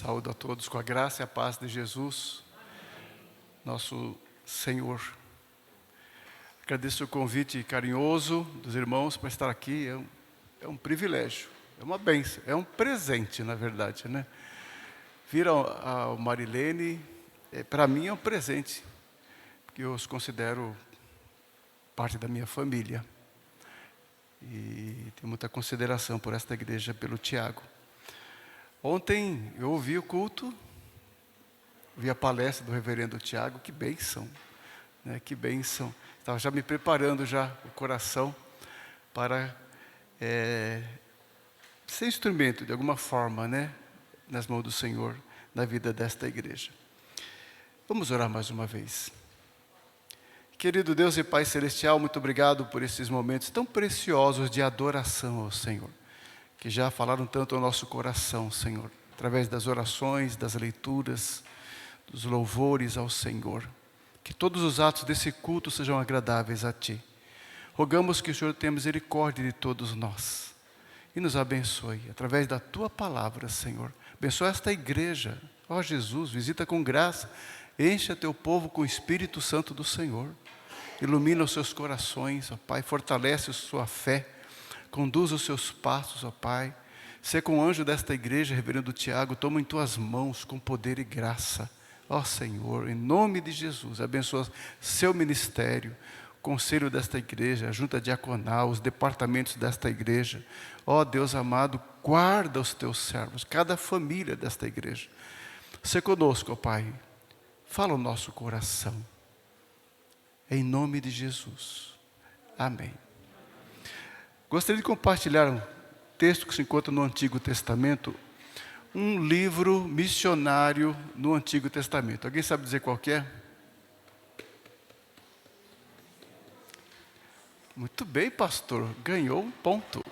Saúdo a todos com a graça e a paz de Jesus, nosso Senhor. Agradeço o convite carinhoso dos irmãos para estar aqui. É um privilégio, é uma bênção, é um presente, na verdade, né? Vir ao Marilene, para mim é um presente, porque eu os considero parte da minha família. E tenho muita consideração por esta igreja, pelo Tiago. Ontem eu ouvi o culto, vi a palestra do reverendo Tiago, que bênção, né? Que bênção. Estava já me preparando o coração para ser instrumento de alguma forma, né? Nas mãos do Senhor, na vida desta igreja. Vamos orar mais uma vez. Querido Deus e Pai Celestial, muito obrigado por esses momentos tão preciosos de adoração ao Senhor, que já falaram tanto ao nosso coração, Senhor, através das orações, das leituras, dos louvores ao Senhor. Que todos os atos desse culto sejam agradáveis a Ti. Rogamos que o Senhor tenha misericórdia de todos nós e nos abençoe através da Tua palavra, Senhor. Abençoa esta igreja. Ó Jesus, visita com graça, enche a Teu povo com o Espírito Santo do Senhor. Ilumina os seus corações, ó Pai, fortalece a sua fé. Conduz os seus passos, ó Pai. Sê com o anjo desta igreja, reverendo Tiago, toma em tuas mãos com poder e graça. Ó Senhor, em nome de Jesus, abençoa seu ministério, o conselho desta igreja, a junta diaconal, os departamentos desta igreja. Ó Deus amado, guarda os teus servos, cada família desta igreja. Sê conosco, ó Pai. Fala o nosso coração. Em nome de Jesus. Amém. Gostaria de compartilhar um texto que se encontra no Antigo Testamento, um livro missionário no Antigo Testamento. Alguém sabe dizer qual que é? Muito bem, pastor, ganhou um ponto.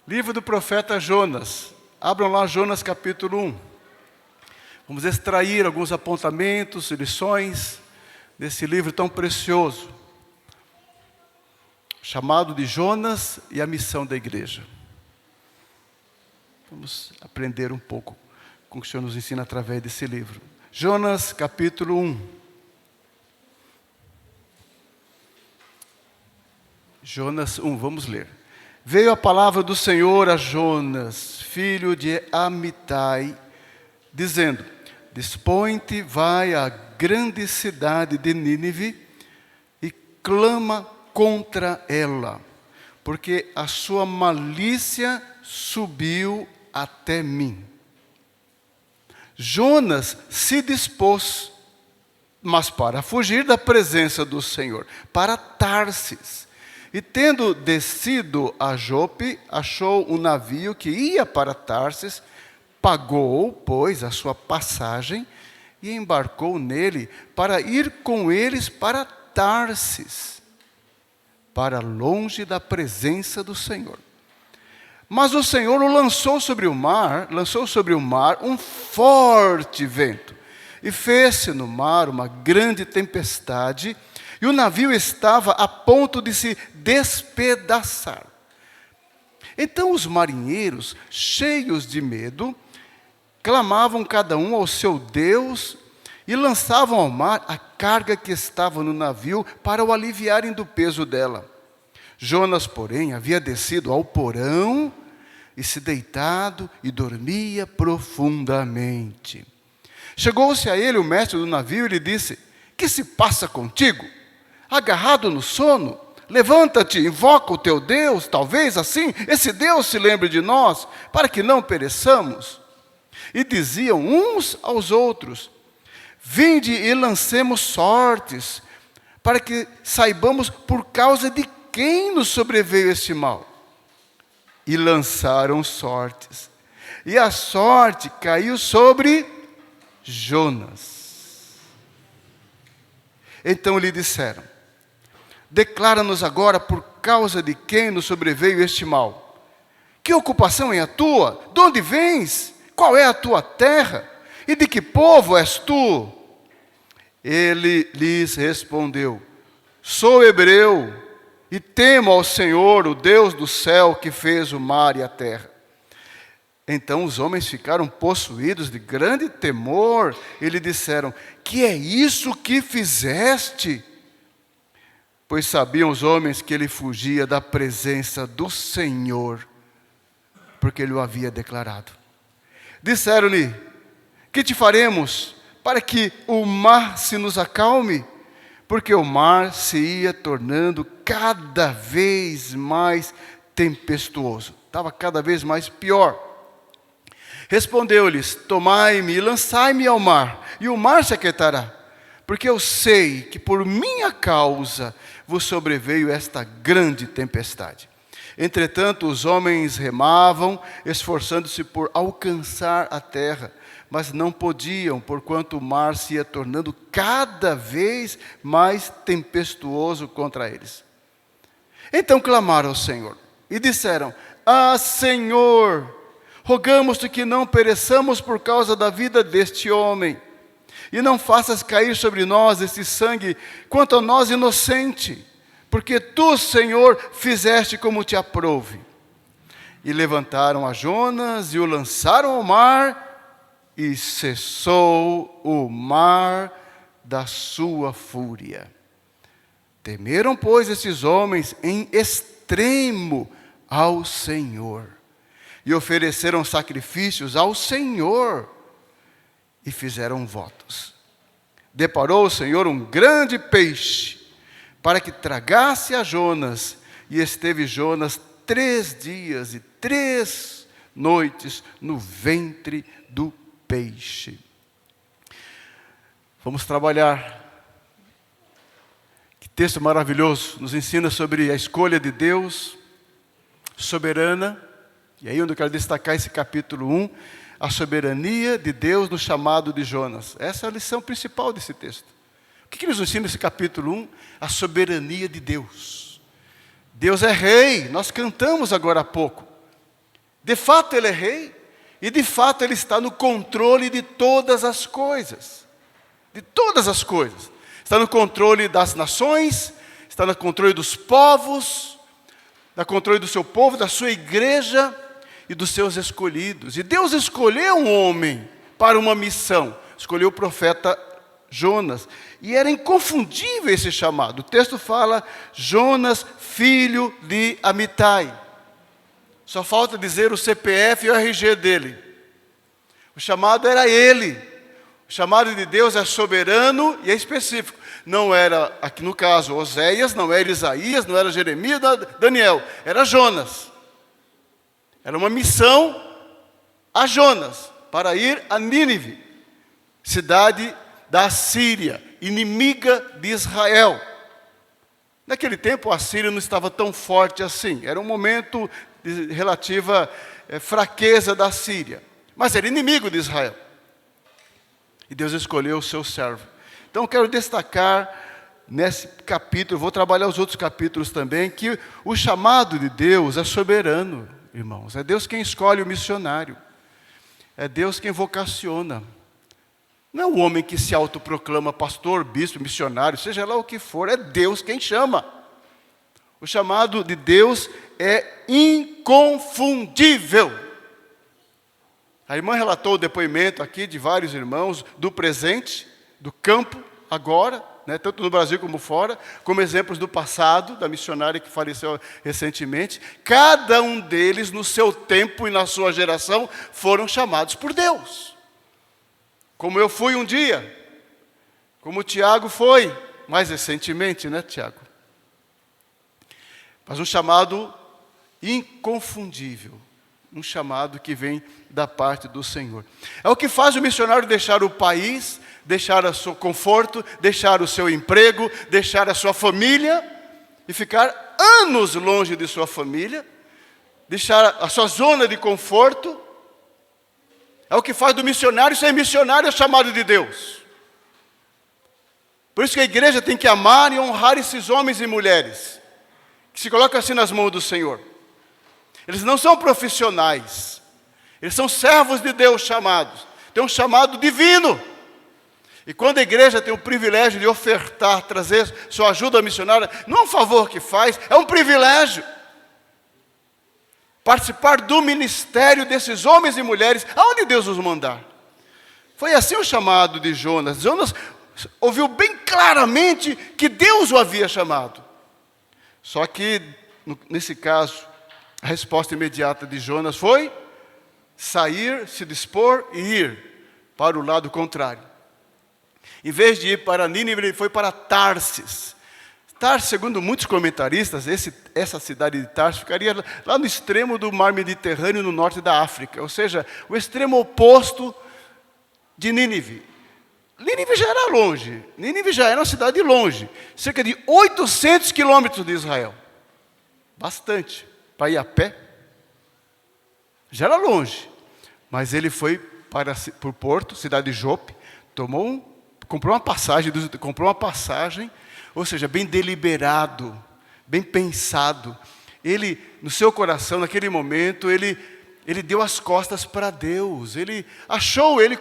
Livro do profeta Jonas. Abram lá Jonas capítulo 1. Vamos extrair alguns apontamentos e lições desse livro tão precioso, chamado de Jonas e a missão da igreja. Vamos aprender um pouco com o que o Senhor nos ensina através desse livro. Jonas, capítulo 1. Jonas 1, vamos ler. Veio a palavra do Senhor a Jonas, filho de Amitai, dizendo: Dispõe-te, vai à grande cidade de Nínive e clama contra ela, porque a sua malícia subiu até mim. Jonas se dispôs, mas para fugir da presença do Senhor, para Tarsis. E tendo descido a Jope, achou um navio que ia para Tarsis, pagou, pois, a sua passagem e embarcou nele para ir com eles para Tarsis, para longe da presença do Senhor. Mas o Senhor o lançou sobre o mar um forte vento, e fez-se no mar uma grande tempestade, e o navio estava a ponto de se despedaçar. Então os marinheiros, cheios de medo, clamavam cada um ao seu Deus e lançavam ao mar a carga que estava no navio para o aliviarem do peso dela. Jonas, porém, havia descido ao porão e se deitado e dormia profundamente. Chegou-se a ele o mestre do navio e lhe disse: Que se passa contigo? Agarrado no sono? Levanta-te, invoca o teu Deus, talvez assim esse Deus se lembre de nós, para que não pereçamos. E diziam uns aos outros: Vinde e lancemos sortes, para que saibamos por causa de quem nos sobreveio este mal. E lançaram sortes, e a sorte caiu sobre Jonas. Então lhe disseram: Declara-nos agora por causa de quem nos sobreveio este mal. Que ocupação é a tua? De onde vens? Qual é a tua terra? E de que povo és tu? Ele lhes respondeu: Sou hebreu e temo ao Senhor, o Deus do céu, que fez o mar e a terra. Então os homens ficaram possuídos de grande temor e lhe disseram: que é isso que fizeste? Pois sabiam os homens que ele fugia da presença do Senhor, porque ele o havia declarado. Disseram-lhe: que te faremos para que o mar se nos acalme? Porque o mar se ia tornando cada vez mais tempestuoso. Estava cada vez mais pior. Respondeu-lhes: tomai-me e lançai-me ao mar, e o mar se aquietará. Porque eu sei que por minha causa vos sobreveio esta grande tempestade. Entretanto, os homens remavam, esforçando-se por alcançar a terra, mas não podiam, porquanto o mar se ia tornando cada vez mais tempestuoso contra eles. Então clamaram ao Senhor e disseram: ah, Senhor, rogamos-te que não pereçamos por causa da vida deste homem, e não faças cair sobre nós esse sangue, quanto a nós inocente, porque tu, Senhor, fizeste como te aprouve. E levantaram a Jonas e o lançaram ao mar, e cessou o mar da sua fúria. Temeram, pois, esses homens em extremo ao Senhor, e ofereceram sacrifícios ao Senhor, e fizeram votos. Deparou o Senhor um grande peixe, para que tragasse a Jonas, e esteve Jonas 3 dias e 3 noites no ventre do peixe. Vamos trabalhar. Que texto maravilhoso, nos ensina sobre a escolha de Deus, soberana. E aí onde eu quero destacar esse capítulo 1, a soberania de Deus no chamado de Jonas. Essa é a lição principal desse texto. O que nos ensina esse capítulo 1? A soberania de Deus. Deus é rei, nós cantamos agora há pouco. De fato Ele é rei, e de fato Ele está no controle de todas as coisas. De todas as coisas. Está no controle das nações, está no controle dos povos, no controle do seu povo, da sua igreja e dos seus escolhidos. E Deus escolheu um homem para uma missão. Escolheu o profeta Jonas. E era inconfundível esse chamado. O texto fala: Jonas, filho de Amitai. Só falta dizer o CPF e o RG dele. O chamado era ele. O chamado de Deus é soberano e é específico. Não era, aqui no caso, Oséias, não era Isaías, não era Jeremias, Daniel. Era Jonas. Era uma missão a Jonas, para ir a Nínive, cidade da Síria, inimiga de Israel. Naquele tempo a Síria não estava tão forte assim, era um momento de relativa fraqueza da Síria, mas era inimigo de Israel. E Deus escolheu o seu servo. Então eu quero destacar nesse capítulo, vou trabalhar os outros capítulos também, que o chamado de Deus é soberano, irmãos. É Deus quem escolhe o missionário. É Deus quem vocaciona. Não é o homem que se autoproclama pastor, bispo, missionário, seja lá o que for, é Deus quem chama. O chamado de Deus é inconfundível. A irmã relatou o depoimento aqui de vários irmãos do presente, do campo, agora, tanto no Brasil como fora, como exemplos do passado, da missionária que faleceu recentemente. Cada um deles, no seu tempo e na sua geração, foram chamados por Deus. Como eu fui um dia, como o Tiago foi, mais recentemente, Tiago? Mas um chamado inconfundível, um chamado que vem da parte do Senhor. É o que faz o missionário deixar o país, deixar o seu conforto, deixar o seu emprego, deixar a sua família e ficar anos longe de sua família, deixar a sua zona de conforto. É o que faz do missionário ser missionário, é chamado de Deus. Por isso que a igreja tem que amar e honrar esses homens e mulheres que se colocam assim nas mãos do Senhor. Eles não são profissionais, eles são servos de Deus chamados, tem um chamado divino. E quando a igreja tem o privilégio de ofertar, trazer sua ajuda missionária, não é um favor que faz, é um privilégio. participar do ministério desses homens e mulheres, aonde Deus os mandar. Foi assim o chamado de Jonas. Jonas ouviu bem claramente que Deus o havia chamado. Só que, nesse caso, a resposta imediata de Jonas foi sair, se dispor e ir para o lado contrário. Em vez de ir para Nínive, ele foi para Tarsis. Tarsis, segundo muitos comentaristas, essa cidade de Tarsis ficaria lá no extremo do mar Mediterrâneo, no norte da África. Ou seja, o extremo oposto de Nínive. Nínive já era longe. Nínive já era uma cidade longe. Cerca de 800 quilômetros de Israel. Bastante. Para ir a pé. Já era longe. Mas ele foi para o porto, cidade de Jope. Comprou uma passagem, ou seja, bem deliberado, bem pensado. Ele, no seu coração, naquele momento, ele deu as costas para Deus.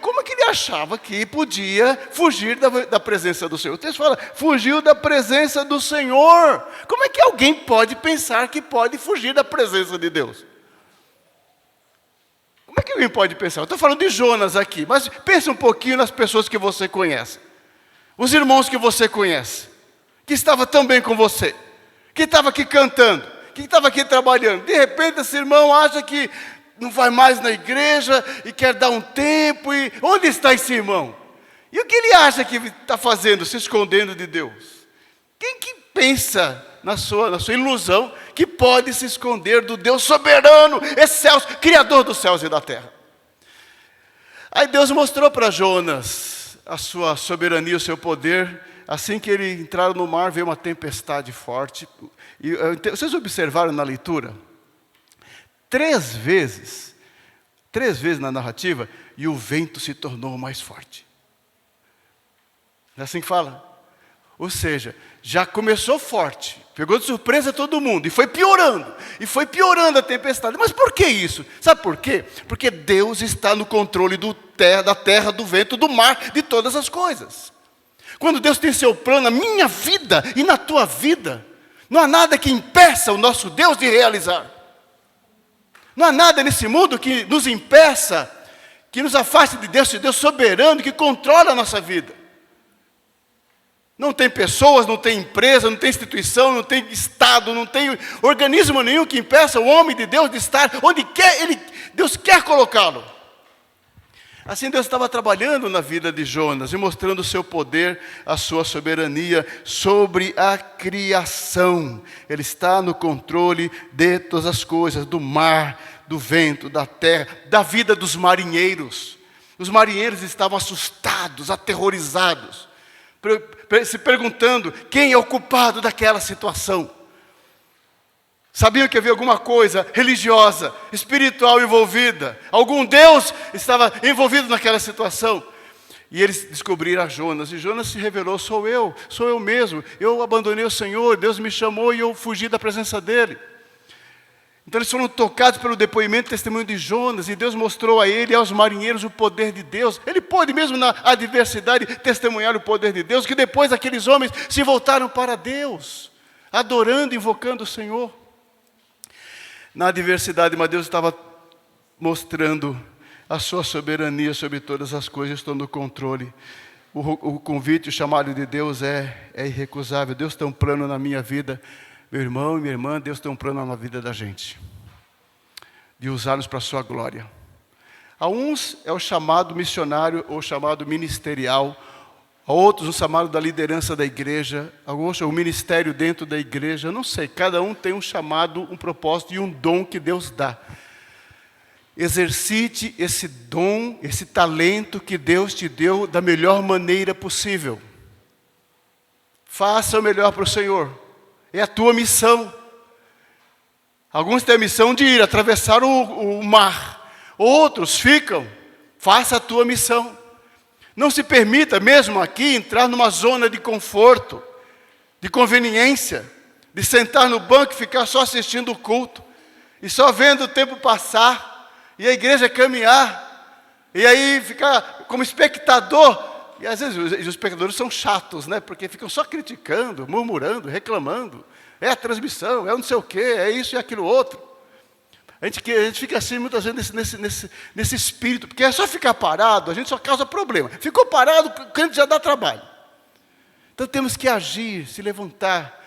Como é que ele achava que podia fugir da presença do Senhor? O texto fala, fugiu da presença do Senhor. Como é que alguém pode pensar que pode fugir da presença de Deus? Como é que alguém pode pensar? Eu estou falando de Jonas aqui, mas pense um pouquinho nas pessoas que você conhece. Os irmãos que você conhece, que estavam também com você, que estava aqui cantando, que estava aqui trabalhando. De repente esse irmão acha que não vai mais na igreja e quer dar um tempo. E onde está esse irmão? E o que ele acha que está fazendo, se escondendo de Deus? Quem que pensa na sua ilusão que pode se esconder do Deus soberano, excelso, criador dos céus e da terra? Aí Deus mostrou para Jonas a sua soberania, o seu poder. Assim que ele entraram no mar, veio uma tempestade forte. E vocês observaram na leitura? 3 vezes na narrativa, e o vento se tornou mais forte. É assim que fala? Ou seja, já começou forte, pegou de surpresa todo mundo, e foi piorando a tempestade. Mas por que isso? Sabe por quê? Porque Deus está no controle da terra, do vento, do mar, de todas as coisas. Quando Deus tem seu plano na minha vida e na tua vida, não há nada que impeça o nosso Deus de realizar. Não há nada nesse mundo que nos impeça, que nos afaste de Deus soberano, que controla a nossa vida. Não tem pessoas, não tem empresa, não tem instituição, não tem Estado, não tem organismo nenhum que impeça o homem de Deus de estar onde Deus quer colocá-lo. Assim Deus estava trabalhando na vida de Jonas e mostrando o seu poder, a sua soberania sobre a criação. Ele está no controle de todas as coisas, do mar, do vento, da terra, da vida dos marinheiros. Os marinheiros estavam assustados, aterrorizados, se perguntando quem é o culpado daquela situação. Sabiam que havia alguma coisa religiosa, espiritual envolvida. Algum Deus estava envolvido naquela situação. E eles descobriram a Jonas. E Jonas se revelou, sou eu mesmo. Eu abandonei o Senhor, Deus me chamou e eu fugi da presença dEle. Então eles foram tocados pelo depoimento e testemunho de Jonas. E Deus mostrou a ele e aos marinheiros o poder de Deus. Ele pôde mesmo na adversidade testemunhar o poder de Deus. Que depois aqueles homens se voltaram para Deus, adorando e invocando o Senhor. Na adversidade, mas Deus estava mostrando a sua soberania sobre todas as coisas, estou no controle. O convite, o chamado de Deus é irrecusável. Deus tem um plano na minha vida. Meu irmão e minha irmã, Deus tem um plano na vida da gente. De usar-nos para a sua glória. A uns é o chamado missionário ou chamado ministerial. A outros o chamado da liderança da igreja, a outros o ministério dentro da igreja, eu não sei, cada um tem um chamado, um propósito e um dom que Deus dá. Exercite esse dom, esse talento que Deus te deu da melhor maneira possível. Faça o melhor para o Senhor, é a tua missão. Alguns têm a missão de ir atravessar o mar, outros ficam, faça a tua missão. Não se permita, mesmo aqui, entrar numa zona de conforto, de conveniência, de sentar no banco e ficar só assistindo o culto, e só vendo o tempo passar, e a igreja caminhar, e aí ficar como espectador. E às vezes os espectadores são chatos, né? Porque ficam só criticando, murmurando, reclamando. É a transmissão, é não sei o quê, é isso e aquilo outro. A gente fica assim muitas vezes nesse espírito, porque é só ficar parado, a gente só causa problema. Ficou parado, o crente já dá trabalho. Então temos que agir, se levantar,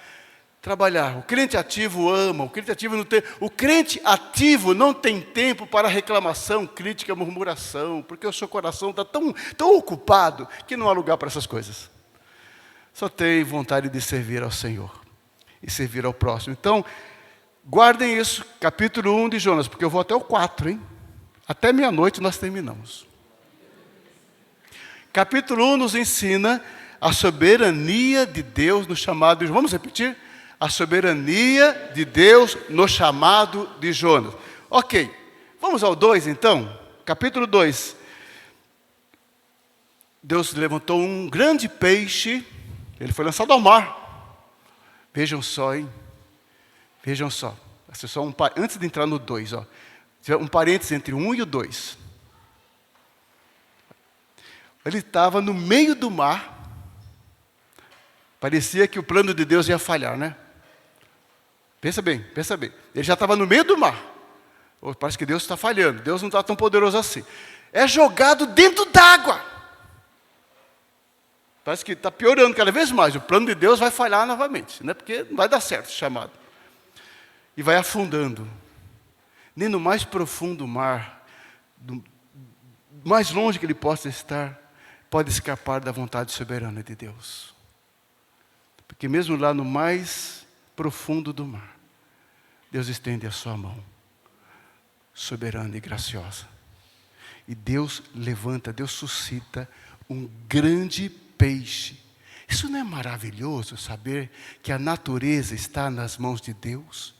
trabalhar. O crente ativo ama, o crente ativo não tem. O crente ativo não tem tempo para reclamação, crítica, murmuração, porque o seu coração está tão ocupado que não há lugar para essas coisas. Só tem vontade de servir ao Senhor e servir ao próximo. Então, guardem isso, capítulo 1 de Jonas, porque eu vou até o 4, hein? Até meia-noite nós terminamos. Capítulo 1 nos ensina a soberania de Deus no chamado de... Vamos repetir? A soberania de Deus no chamado de Jonas. Ok, vamos ao 2 então? Capítulo 2. Deus levantou um grande peixe, ele foi lançado ao mar. Vejam só, hein? Vejam só. Antes de entrar no 2, ó, um parênteses entre o 1 e o 2. Ele estava no meio do mar. Parecia que o plano de Deus ia falhar, né? Pensa bem, pensa bem. Ele já estava no meio do mar. Parece que Deus está falhando. Deus não está tão poderoso assim. É jogado dentro d'água. Parece que está piorando cada vez mais. O plano de Deus vai falhar novamente, né? Porque não vai dar certo esse chamado. E vai afundando. Nem no mais profundo mar, do mais longe que ele possa estar, pode escapar da vontade soberana de Deus. Porque mesmo lá no mais profundo do mar, Deus estende a sua mão, soberana e graciosa. E Deus levanta, Deus suscita um grande peixe. Isso não é maravilhoso saber que a natureza está nas mãos de Deus?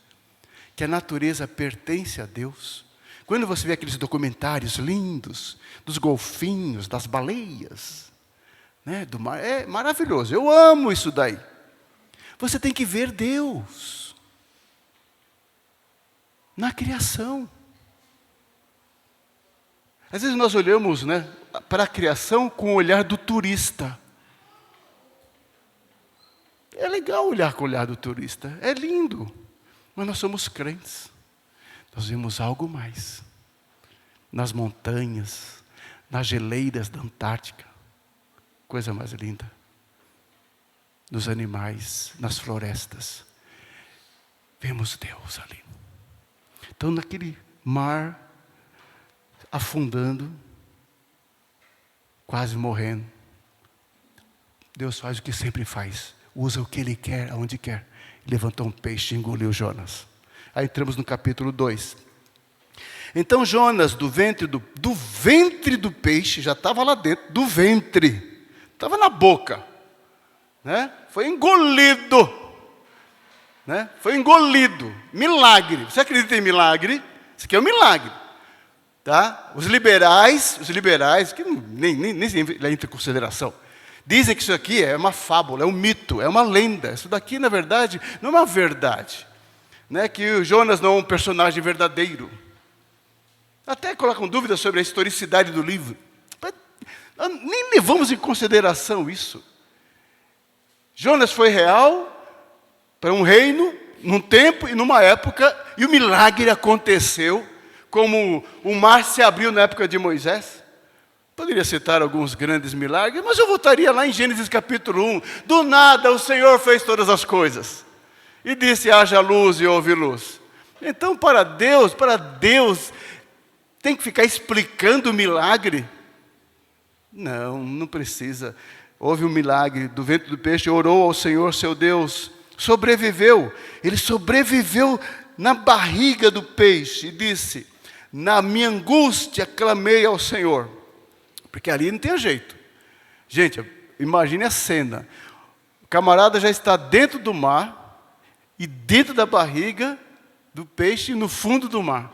Que a natureza pertence a Deus? Quando você vê aqueles documentários lindos, dos golfinhos, das baleias, né, do mar, é maravilhoso. Eu amo isso daí. Você tem que ver Deus na criação. Às vezes nós olhamos, né, para a criação com o olhar do turista. É legal olhar com o olhar do turista, é lindo. Mas nós somos crentes. Nós vemos algo mais. Nas montanhas, nas geleiras da Antártica. Coisa mais linda. Nos animais, nas florestas. Vemos Deus ali. Então, naquele mar, afundando, quase morrendo, Deus faz o que sempre faz. Usa o que Ele quer, aonde quer. Levantou um peixe e engoliu Jonas. Aí entramos no capítulo 2. Então Jonas, do ventre do peixe, já estava lá dentro, do ventre. Estava na boca. Né? Foi engolido. Né? Foi engolido. Milagre. Você acredita em milagre? Isso aqui é um milagre. Tá? Os liberais, que nem entra em consideração, dizem que isso aqui é uma fábula, é um mito, é uma lenda. Isso daqui, na verdade, não é uma verdade. Né? Que o Jonas não é um personagem verdadeiro. Até colocam dúvidas sobre a historicidade do livro. Nem levamos em consideração isso. Jonas foi real para um reino, num tempo e numa época, e o milagre aconteceu, como o mar se abriu na época de Moisés. Poderia citar alguns grandes milagres, mas eu voltaria lá em Gênesis capítulo 1. Do nada o Senhor fez todas as coisas. E disse, haja luz e houve luz. Então, para Deus, tem que ficar explicando o milagre? Não precisa. Houve um milagre do ventre do peixe, orou ao Senhor, seu Deus, sobreviveu. Ele sobreviveu na barriga do peixe e disse, na minha angústia clamei ao Senhor. Porque ali não tem jeito. Gente, imagine a cena. O camarada já está dentro do mar e dentro da barriga do peixe no fundo do mar.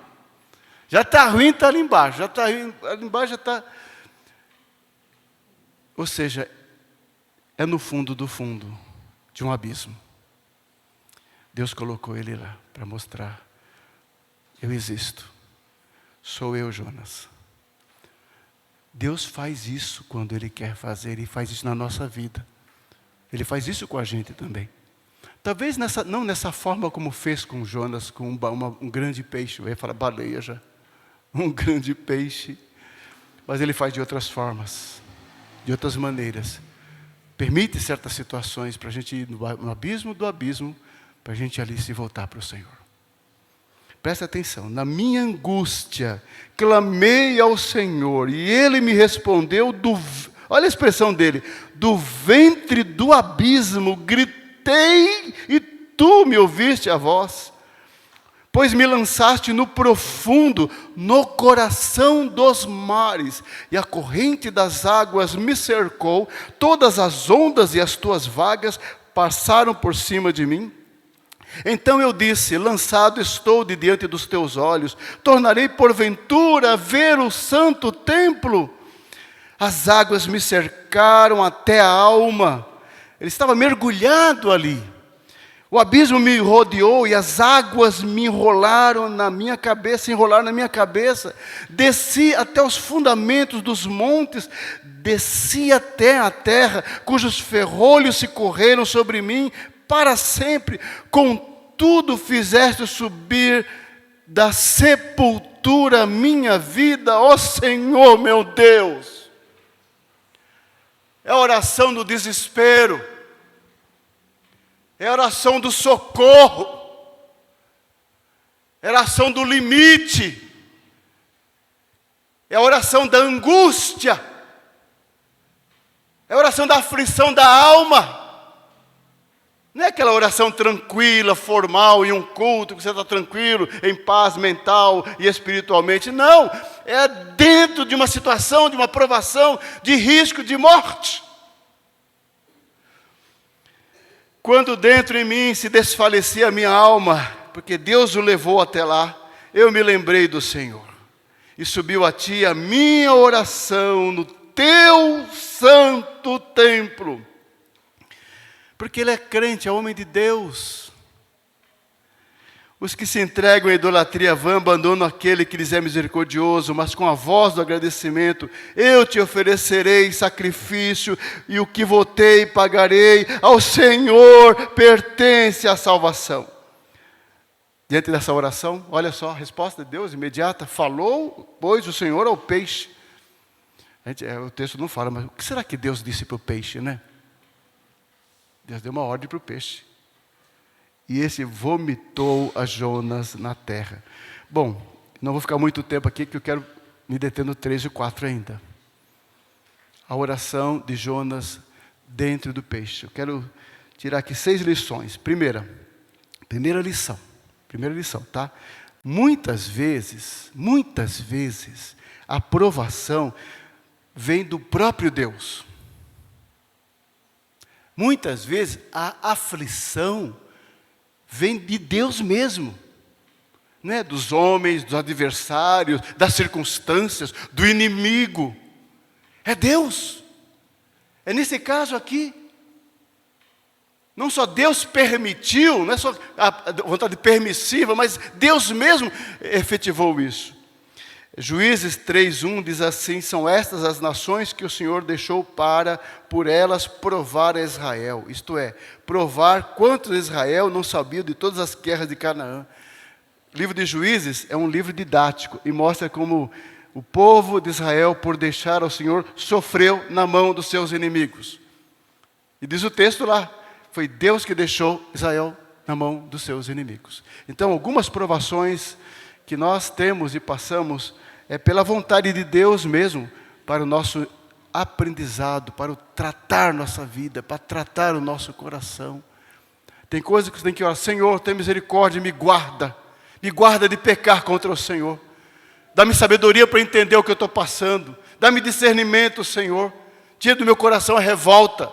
Já está ruim, está ali embaixo. Já está ali embaixo, já está... Ou seja, é no fundo do fundo de um abismo. Deus colocou ele lá para mostrar. Eu existo. Sou eu, Jonas. Deus faz isso quando Ele quer fazer, e faz isso na nossa vida. Ele faz isso com a gente também. Talvez não nessa forma como fez com Jonas, com um grande peixe. Eu ia falar baleia já. Um grande peixe. Mas ele faz de outras formas, de outras maneiras. Permite certas situações para a gente ir no abismo do abismo, para a gente ali se voltar para o Senhor. Presta atenção, na minha angústia, clamei ao Senhor, e Ele me respondeu, olha a expressão dele, do ventre do abismo, gritei, e Tu me ouviste a voz. Pois me lançaste no profundo, no coração dos mares, e a corrente das águas me cercou, todas as ondas e as tuas vagas passaram por cima de mim. Então eu disse, lançado estou de diante dos teus olhos, tornarei porventura a ver o santo templo. As águas me cercaram até a alma, ele estava mergulhado ali. O abismo me rodeou e as águas me enrolaram na minha cabeça. Desci até os fundamentos dos montes, desci até a terra, cujos ferrolhos se correram sobre mim para sempre. Contudo fizeste subir da sepultura minha vida, ó Senhor meu Deus. É a oração do desespero. É a oração do socorro, é a oração do limite, é a oração da angústia, é a oração da aflição da alma. Não é aquela oração tranquila, formal, em um culto, que você está tranquilo, em paz mental e espiritualmente. Não, é dentro de uma situação, de uma provação, de risco, de morte. Quando dentro em mim se desfalecia a minha alma, porque Deus o levou até lá, eu me lembrei do Senhor. E subiu a ti a minha oração no teu santo templo. Porque ele é crente, é homem de Deus. Os que se entregam à idolatria vã abandonam aquele que lhes é misericordioso, mas com a voz do agradecimento, eu te oferecerei sacrifício, e o que votei pagarei, ao Senhor pertence a salvação. Diante dessa oração, olha só, a resposta de Deus imediata, falou, pois, o Senhor ao peixe. O texto não fala, mas o que será que Deus disse para o peixe, né? Deus deu uma ordem para o peixe. E esse vomitou a Jonas na terra. Bom, não vou ficar muito tempo aqui, que eu quero me deter no 3 e 4 ainda. A oração de Jonas dentro do peixe. Eu quero tirar aqui 6 lições. Primeira lição, tá? Muitas vezes, a provação vem do próprio Deus. Muitas vezes, a aflição vem de Deus mesmo, não é dos homens, dos adversários, das circunstâncias, do inimigo. É Deus. É nesse caso aqui. Não só Deus permitiu, não é só a vontade permissiva, mas Deus mesmo efetivou isso. Juízes 3:1 diz assim, são estas as nações que o Senhor deixou para, por elas, provar a Israel. Isto é, provar quanto Israel não sabia de todas as guerras de Canaã. O livro de Juízes é um livro didático e mostra como o povo de Israel, por deixar ao Senhor, sofreu na mão dos seus inimigos. E diz o texto lá, foi Deus que deixou Israel na mão dos seus inimigos. Então, algumas provações que nós temos e passamos é pela vontade de Deus mesmo, para o nosso aprendizado, para o tratar nossa vida, para tratar o nosso coração. Tem coisas que você tem que orar, Senhor, tem misericórdia, me guarda de pecar contra o Senhor. Dá-me sabedoria para entender o que eu estou passando. Dá-me discernimento, Senhor. Tira do meu coração a revolta,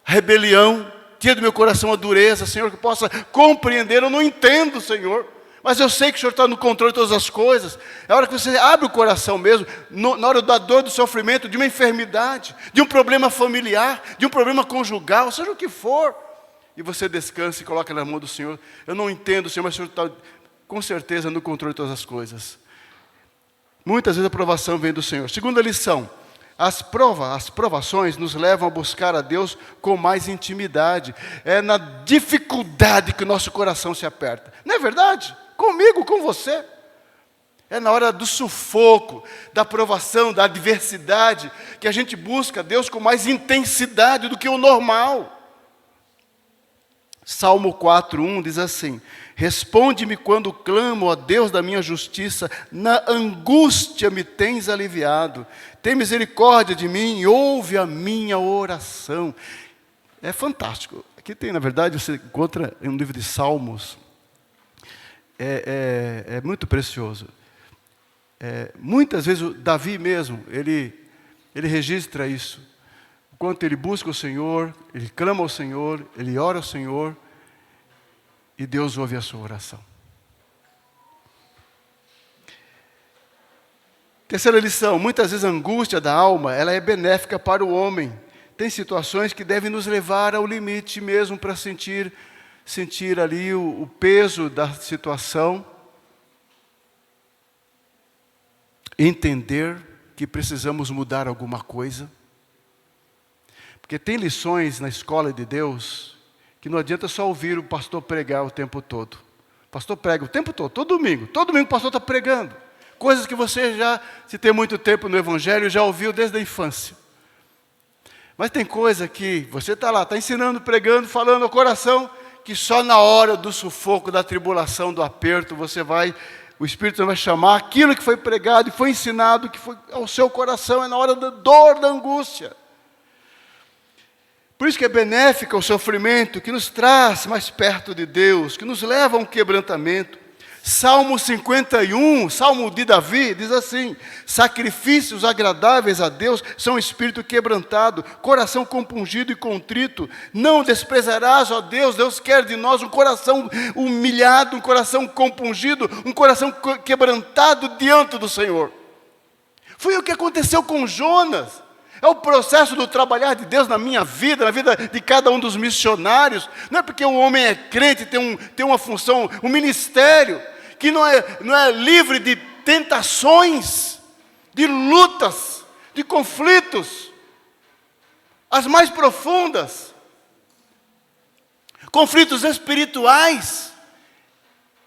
a rebelião. Tira do meu coração a dureza, Senhor, que eu possa compreender. Eu não entendo, Senhor, mas eu sei que o Senhor está no controle de todas as coisas. É a hora que você abre o coração mesmo, na hora da dor, do sofrimento, de uma enfermidade, de um problema familiar, de um problema conjugal, seja o que for. E você descansa e coloca na mão do Senhor. Eu não entendo, Senhor, mas o Senhor está com certeza no controle de todas as coisas. Muitas vezes a provação vem do Senhor. Segunda lição, As provações nos levam a buscar a Deus com mais intimidade. É na dificuldade que o nosso coração se aperta. Não é verdade? Comigo, com você. É na hora do sufoco, da provação, da adversidade, que a gente busca Deus com mais intensidade do que o normal. Salmo 4:1 diz assim: responde-me quando clamo, ó Deus da minha justiça, na angústia me tens aliviado. Tem misericórdia de mim e ouve a minha oração. É fantástico. Aqui tem, na verdade, você encontra em um livro de Salmos. É muito precioso. Muitas vezes o Davi mesmo, ele registra isso. Enquanto ele busca o Senhor, ele clama ao Senhor, ele ora ao Senhor, e Deus ouve a sua oração. Terceira lição: muitas vezes a angústia da alma, ela é benéfica para o homem. Tem situações que devem nos levar ao limite mesmo para sentir ali o peso da situação. Entender que precisamos mudar alguma coisa. Porque tem lições na escola de Deus que não adianta só ouvir o pastor pregar o tempo todo. O pastor prega o tempo todo, todo domingo o pastor está pregando. Coisas que você já, se tem muito tempo no Evangelho, já ouviu desde a infância. Mas tem coisa que você está lá, está ensinando, pregando, falando ao coração, que só na hora do sufoco, da tribulação, do aperto, o Espírito vai chamar aquilo que foi pregado e foi ensinado, que foi ao seu coração, é na hora da dor, da angústia. Por isso que é benéfico o sofrimento, que nos traz mais perto de Deus, que nos leva a um quebrantamento. Salmo 51, Salmo de Davi, diz assim: sacrifícios agradáveis a Deus são espírito quebrantado, coração compungido e contrito. Não desprezarás, ó Deus, Deus quer de nós um coração humilhado, um coração compungido, um coração quebrantado diante do Senhor. Foi o que aconteceu com Jonas. É o processo do trabalhar de Deus na minha vida, na vida de cada um dos missionários. Não é porque o homem é crente, tem uma função, um ministério, que não é livre de tentações, de lutas, de conflitos, as mais profundas, conflitos espirituais.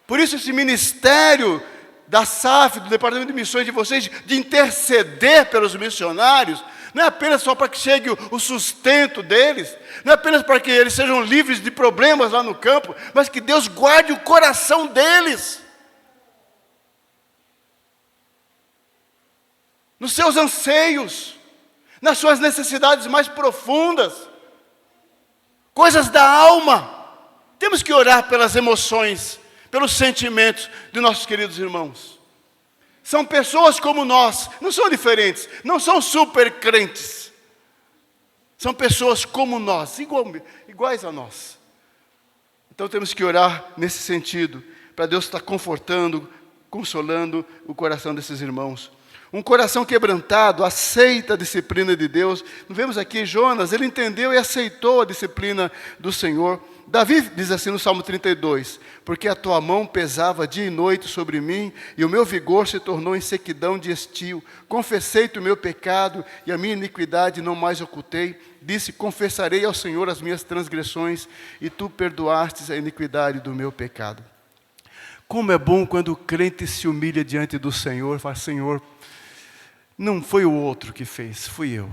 Por isso esse ministério da SAF, do Departamento de Missões de vocês, de interceder pelos missionários, não é apenas só para que chegue o sustento deles, não é apenas para que eles sejam livres de problemas lá no campo, mas que Deus guarde o coração deles, nos seus anseios, nas suas necessidades mais profundas, coisas da alma. Temos que orar pelas emoções, pelos sentimentos de nossos queridos irmãos. São pessoas como nós, não são diferentes, não são super crentes. São pessoas como nós, iguais a nós. Então temos que orar nesse sentido, para Deus estar confortando, consolando o coração desses irmãos. Um coração quebrantado aceita a disciplina de Deus. Não vemos aqui Jonas, ele entendeu e aceitou a disciplina do Senhor. Davi diz assim no Salmo 32, porque a tua mão pesava dia e noite sobre mim, e o meu vigor se tornou em sequidão de estio. Confessei-te o meu pecado, e a minha iniquidade não mais ocultei. Disse, confessarei ao Senhor as minhas transgressões, e tu perdoastes a iniquidade do meu pecado. Como é bom quando o crente se humilha diante do Senhor, fala, Senhor, não foi o outro que fez, fui eu.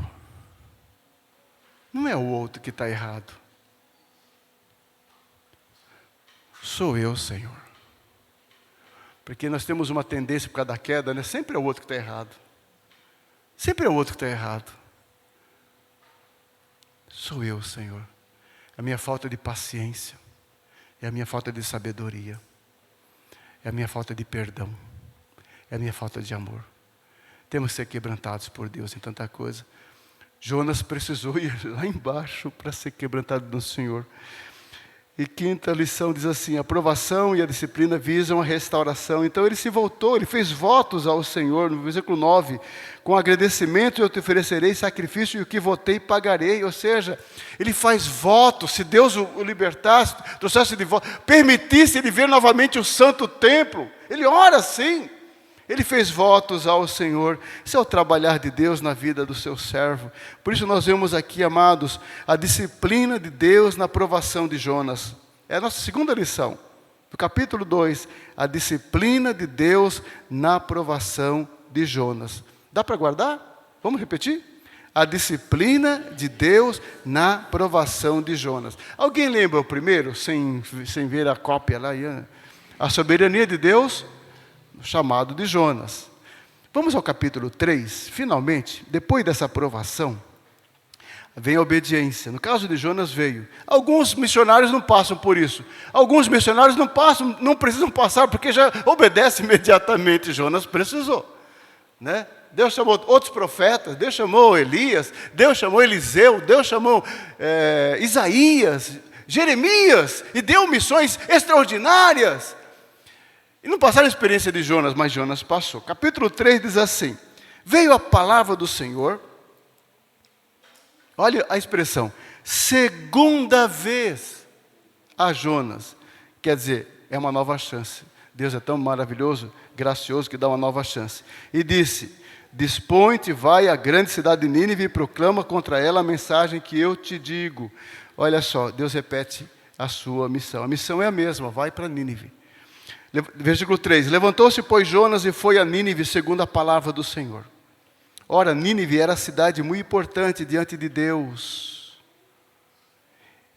Não é o outro que está errado. Sou eu, Senhor. Porque nós temos uma tendência por causa da queda, né? Sempre é o outro que está errado. Sempre é o outro que está errado. Sou eu, Senhor. É a minha falta de paciência. É a minha falta de sabedoria. É a minha falta de perdão. É a minha falta de amor. Temos que ser quebrantados por Deus em tanta coisa. Jonas precisou ir lá embaixo para ser quebrantado do Senhor. E quinta lição diz assim, a provação e a disciplina visam a restauração. Então ele se voltou, ele fez votos ao Senhor, no versículo 9, com agradecimento eu te oferecerei sacrifício e o que votei pagarei. Ou seja, ele faz votos, se Deus o libertasse, trouxesse de volta, permitisse ele ver novamente o santo templo, ele ora assim. Ele fez votos ao Senhor. Esse é o trabalhar de Deus na vida do seu servo. Por isso nós vemos aqui, amados, a disciplina de Deus na provação de Jonas. É a nossa segunda lição. Do capítulo 2, a disciplina de Deus na provação de Jonas. Dá para guardar? Vamos repetir? A disciplina de Deus na provação de Jonas. Alguém lembra o primeiro, sem ver a cópia lá? A soberania de Deus, chamado de Jonas. Vamos ao capítulo 3, finalmente, depois dessa aprovação, vem a obediência. No caso de Jonas veio. Alguns missionários não passam por isso. Alguns missionários não precisam passar, porque já obedece imediatamente. Jonas precisou, né? Deus chamou outros profetas, Deus chamou Elias, Deus chamou Eliseu, Deus chamou Isaías, Jeremias, e deu missões extraordinárias. E não passaram a experiência de Jonas, mas Jonas passou. Capítulo 3 diz assim: veio a palavra do Senhor, olha a expressão, segunda vez a Jonas. Quer dizer, é uma nova chance. Deus é tão maravilhoso, gracioso, que dá uma nova chance. E disse: dispõe-te, vai à grande cidade de Nínive e proclama contra ela a mensagem que eu te digo. Olha só, Deus repete a sua missão. A missão é a mesma, vai para Nínive. Versículo 3, levantou-se, pois, Jonas e foi a Nínive segundo a palavra do Senhor. Ora, Nínive era cidade muito importante diante de Deus.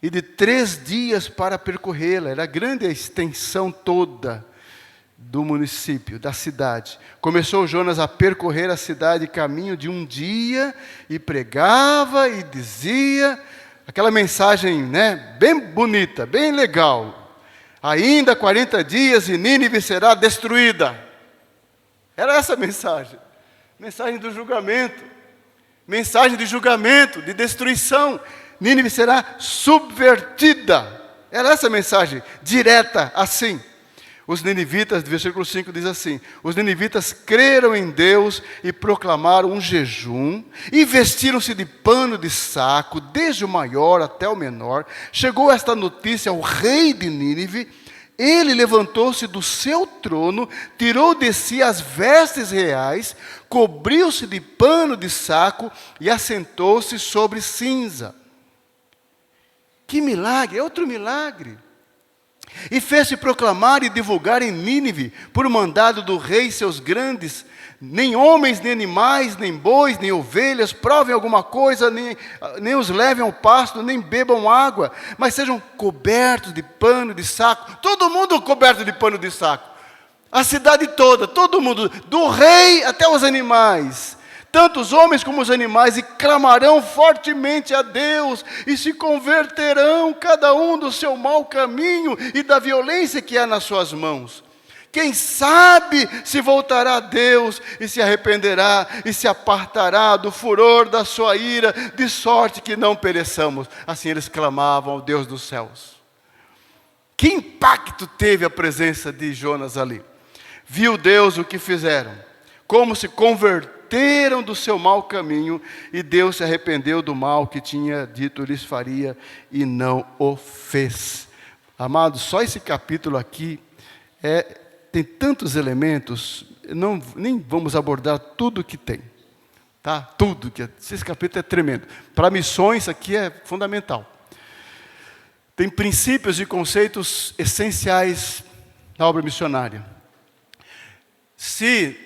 E de 3 dias para percorrê-la, era grande a extensão toda do município, da cidade. Começou Jonas a percorrer a cidade caminho de 1 dia, e pregava e dizia, aquela mensagem, né, bem bonita, bem legal. Ainda 40 dias e Nínive será destruída. Era essa a mensagem. Mensagem do julgamento. Mensagem de julgamento, de destruição. Nínive será subvertida. Era essa a mensagem, direta, assim. Os ninivitas, versículo 5 diz assim: os ninivitas creram em Deus e proclamaram um jejum, e vestiram-se de pano de saco, desde o maior até o menor. Chegou esta notícia ao rei de Nínive. Ele levantou-se do seu trono, tirou de si as vestes reais, cobriu-se de pano de saco e assentou-se sobre cinza. Que milagre, é outro milagre. E fez-se proclamar e divulgar em Nínive, por mandado do rei, seus grandes: nem homens, nem animais, nem bois, nem ovelhas provem alguma coisa, nem os levem ao pasto, nem bebam água, mas sejam cobertos de pano de saco. Todo mundo coberto de pano de saco. A cidade toda, todo mundo, do rei até os animais. Tanto os homens como os animais, e clamarão fortemente a Deus, e se converterão cada um do seu mau caminho e da violência que há nas suas mãos. Quem sabe se voltará a Deus e se arrependerá e se apartará do furor da sua ira, de sorte que não pereçamos. Assim eles clamavam ao Deus dos céus. Que impacto teve a presença de Jonas ali? Viu Deus o que fizeram, como se converteram do seu mau caminho, e Deus se arrependeu do mal que tinha dito lhes faria e não o fez. Amados, só esse capítulo aqui tem tantos elementos, nem vamos abordar tudo que tem, tá? Tudo que esse capítulo é tremendo. Para missões aqui é fundamental. Tem princípios e conceitos essenciais na obra missionária. Se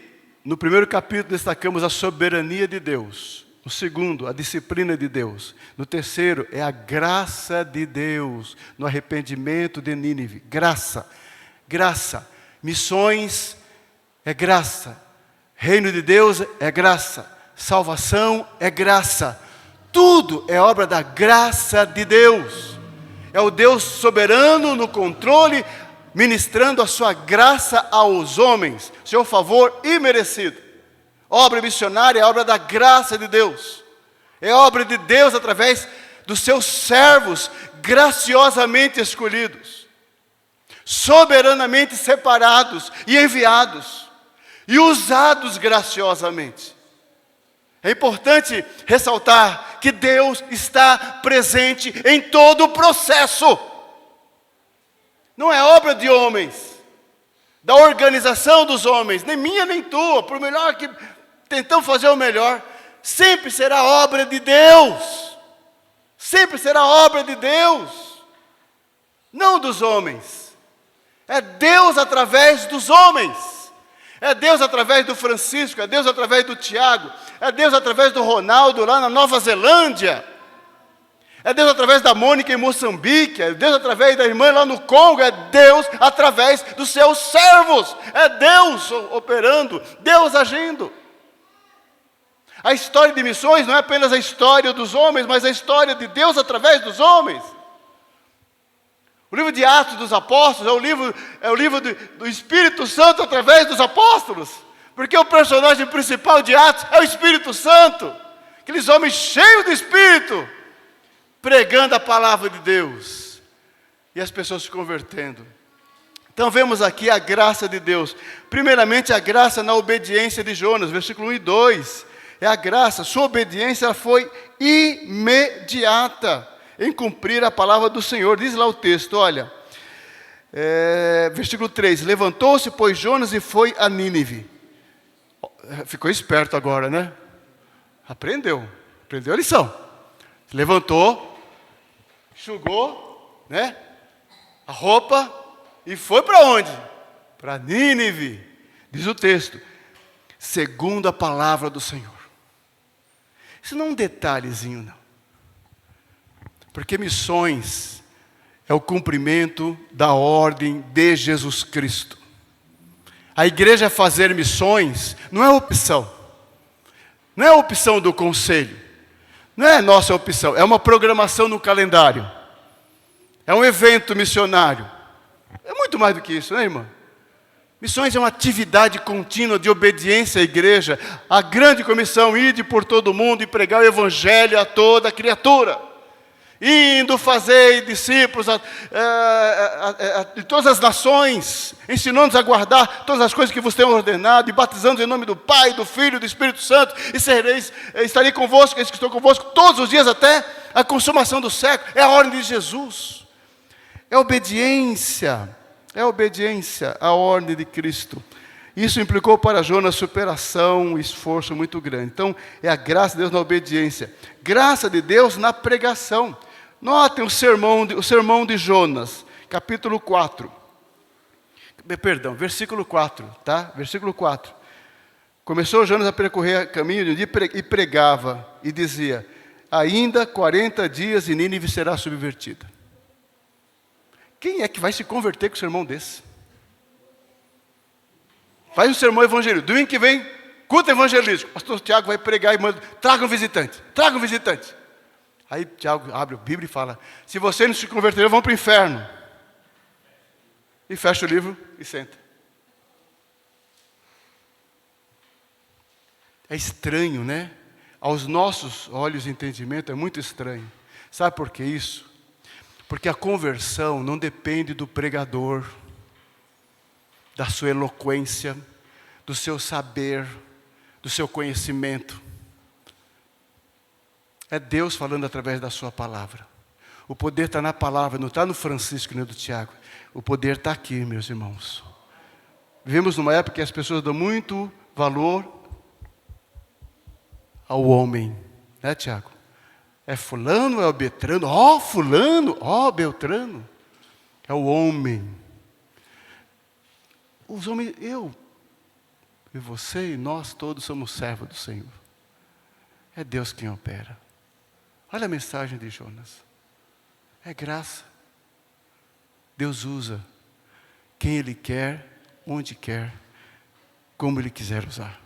no primeiro capítulo destacamos a soberania de Deus, no segundo, a disciplina de Deus, no terceiro, é a graça de Deus, no arrependimento de Nínive. Graça, graça. Missões é graça. Reino de Deus é graça. Salvação é graça. Tudo é obra da graça de Deus. É o Deus soberano no controle, ministrando a sua graça aos homens, seu favor imerecido. Obra missionária é obra da graça de Deus. É obra de Deus através dos seus servos graciosamente escolhidos, soberanamente separados e enviados, e usados graciosamente. É importante ressaltar que Deus está presente em todo o processo. Não é obra de homens. da organização dos homens, nem minha nem tua, por melhor que tentamos fazer o melhor, sempre será obra de Deus. Sempre será obra de Deus, não dos homens. É Deus através dos homens. É Deus através do Francisco, é Deus através do Tiago, é Deus através do Ronaldo lá na Nova Zelândia. É Deus através da Mônica em Moçambique, é Deus através da irmã lá no Congo, é Deus através dos seus servos, é Deus operando, Deus agindo. A história de missões não é apenas a história dos homens, mas a história de Deus através dos homens. O livro de Atos dos Apóstolos é o livro do Espírito Santo através dos apóstolos, porque o personagem principal de Atos é o Espírito Santo, aqueles homens cheios do Espírito, pregando a palavra de Deus, e as pessoas se convertendo. Então vemos aqui a graça de Deus. Primeiramente a graça na obediência de Jonas, versículo 1 e 2. É a graça, sua obediência foi imediata em cumprir a palavra do Senhor. Diz lá o texto, olha, versículo 3, levantou-se, pois, Jonas e foi a Nínive. Ficou esperto agora, né? Aprendeu a lição. Se levantou, enxugou, né, a roupa e foi para onde? Para Nínive, diz o texto, segundo a palavra do Senhor. Isso não é um detalhezinho, não. Porque missões é o cumprimento da ordem de Jesus Cristo. A igreja fazer missões não é opção. Não é opção do conselho. Não é nossa opção, é uma programação no calendário. É um evento missionário. É muito mais do que isso, né, irmã? Missões é uma atividade contínua de obediência à igreja. A grande comissão, ide por todo mundo e pregar o evangelho a toda criatura. Indo fazer discípulos de todas as nações, ensinando-nos a guardar todas as coisas que vos tenho ordenado, e batizando em nome do Pai, do Filho e do Espírito Santo, e estarei convosco, eis que estou convosco todos os dias até a consumação do século. É a ordem de Jesus, é obediência à ordem de Cristo. Isso implicou para Jonas superação, esforço muito grande. Então, é a graça de Deus na obediência, graça de Deus na pregação. Notem o sermão de Jonas, capítulo 4. Perdão, versículo 4, tá? Versículo 4. Começou Jonas a percorrer caminho de um dia e pregava, e dizia, ainda 40 dias e Nínive será subvertida. Quem é que vai se converter com um sermão desse? Faz um sermão evangelístico. Domingo que vem, culto evangelístico. O pastor Tiago vai pregar e manda, traga um visitante. Aí Tiago abre a Bíblia e fala, se você não se converter, vão para o inferno. E fecha o livro e senta. É estranho, né? Aos nossos olhos e entendimento é muito estranho. Sabe por que isso? Porque a conversão não depende do pregador, da sua eloquência, do seu saber, do seu conhecimento. É Deus falando através da sua palavra. O poder está na palavra, não está no Francisco nem do Tiago. O poder está aqui, meus irmãos. Vivemos numa época que as pessoas dão muito valor ao homem. Né, Tiago? É fulano, é o Beltrano. Ó, fulano, ó, Beltrano. É o homem. Os homens, eu e você e nós todos somos servos do Senhor. É Deus quem opera. Olha a mensagem de Jonas. É graça. Deus usa quem Ele quer, onde quer, como Ele quiser usar,